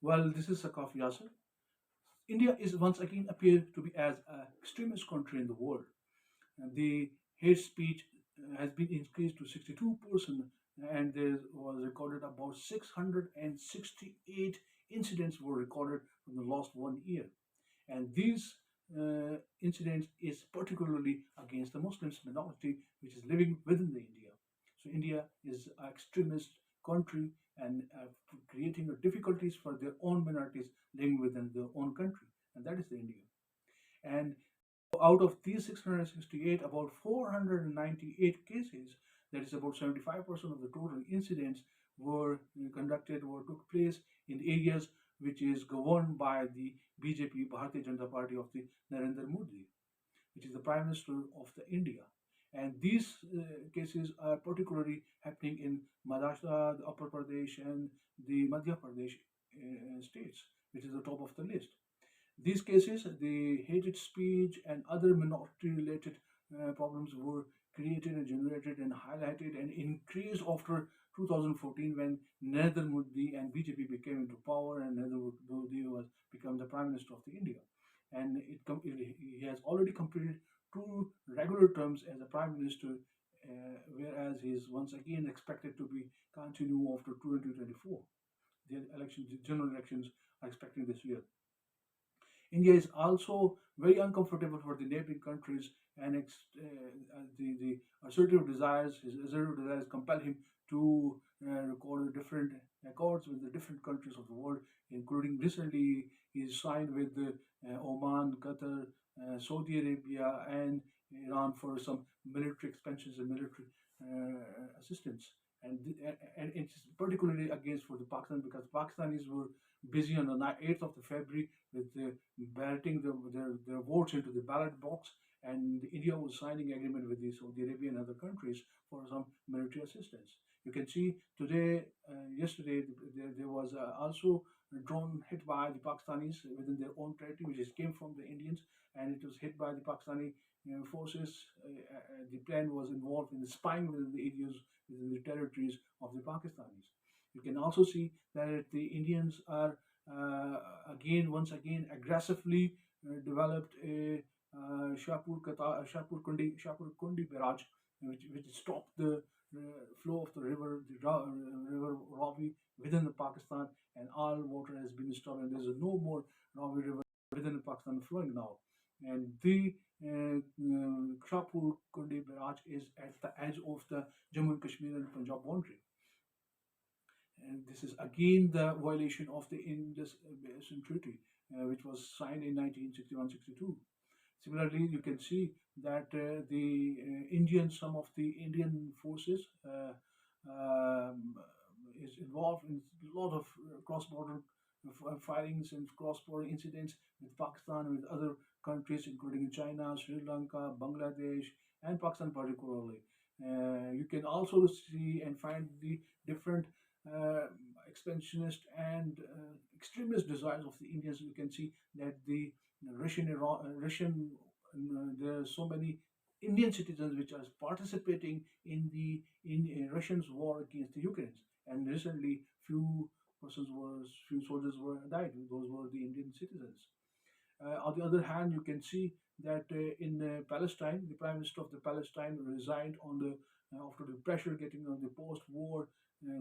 Well, this is Saqqaf Yasser. India is once again appeared to be as an extremist country in the world. And the hate speech has been increased to 62%, and there was recorded about 668 incidents were recorded from the last 1 year. And these incidents is particularly against the Muslims minority which is living within the India. So India is an extremist country and creating difficulties for their own minorities living within their own country, and that is the India. And out of these 668, about 498 cases, that is about 75% of the total incidents, were conducted or took place in areas which is governed by the BJP, Bharatiya Janata Party of the Narendra Modi, which is the Prime Minister of the India. And these cases are particularly happening in Maharashtra, the Upper Pradesh, and the Madhya Pradesh states, which is the top of the list. These cases, the hated speech and other minority-related problems were created and generated and highlighted and increased after 2014 when Narendra Modi and BJP became into power and Narendra Modi was become the Prime Minister of the India. And he has already completed two regular terms as a Prime Minister, whereas he is once again expected to be continue after 2024. The general elections are expecting this year. India is also very uncomfortable for the neighboring countries, and the assertive desires compel him to record different accords with the different countries of the world, including recently he signed with Oman, Qatar, Saudi Arabia, and Iran for some military expansions and military assistance. And it's particularly against for the Pakistan because Pakistanis were busy on the 8th of the February with balloting their votes into the ballot box, and India was signing agreement with the Saudi Arabia and other countries for some military assistance. You can see today, yesterday, there was also a drone hit by the Pakistanis within their own territory, which is came from the Indians, and it was hit by the Pakistani forces. The plane was involved in the spying within the areas within the territories of the Pakistanis. You can also see that the Indians are once again, aggressively developed a Shahpur Kandi barrage, which stopped the flow of the river Ravi within the Pakistan, and all water has been stopped, and there's no more Ravi River within Pakistan flowing now. And the Shahpur Kandi barrage is at the edge of the Jammu and Kashmir and Punjab boundary. And this is again the violation of the Indus Water Treaty, which was signed in 1961-62. Similarly, you can see that some of the Indian forces is involved in a lot of cross-border firings and cross-border incidents with Pakistan and with other countries, including China, Sri Lanka, Bangladesh, and Pakistan particularly. You can also see and find the different uh, expansionist and extremist desires of the Indians. You can see that the Russian, there are so many Indian citizens which are participating in the in Russians' war against the Ukrainians. And recently, few soldiers were died. Those were the Indian citizens. On the other hand, you can see that in Palestine, the Prime Minister of the Palestine resigned on the after the pressure getting on the post-war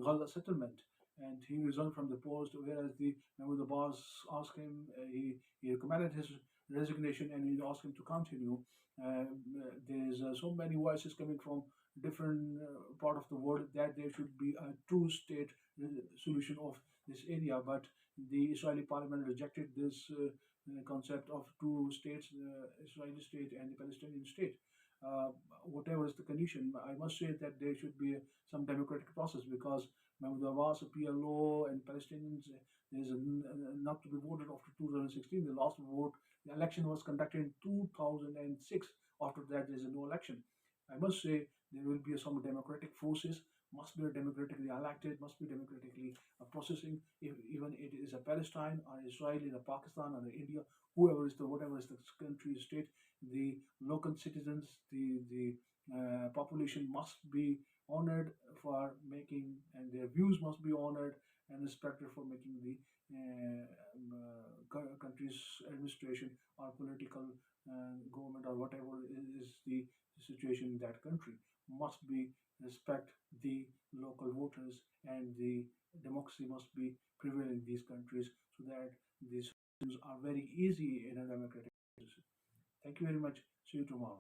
Gaza settlement, and he resigned from the post. Whereas the boss asked him, he recommended his resignation, and he asked him to continue. There's so many voices coming from different part of the world that there should be a two-state solution of this area, but the Israeli parliament rejected this concept of two states, the Israeli state and the Palestinian state. Whatever is the condition, I must say that there should be some democratic process because Mahmoud Abbas, PLO, and Palestinians, there is not to be voted after 2016. The last vote, the election was conducted in 2006. After that, there is no election. I must say there will be some democratic forces, must be democratically elected, must be democratically processing. If even it is a Palestine or Israel or Pakistan or India, whatever is the country state, the local citizens, the population must be honored for making, and their views must be honored, and respected for making the country's administration or political government or whatever is the situation in that country must be respect the local voters, and the democracy must be prevail in these countries so that these solutions are very easy in a democratic system. Thank you very much. See you tomorrow.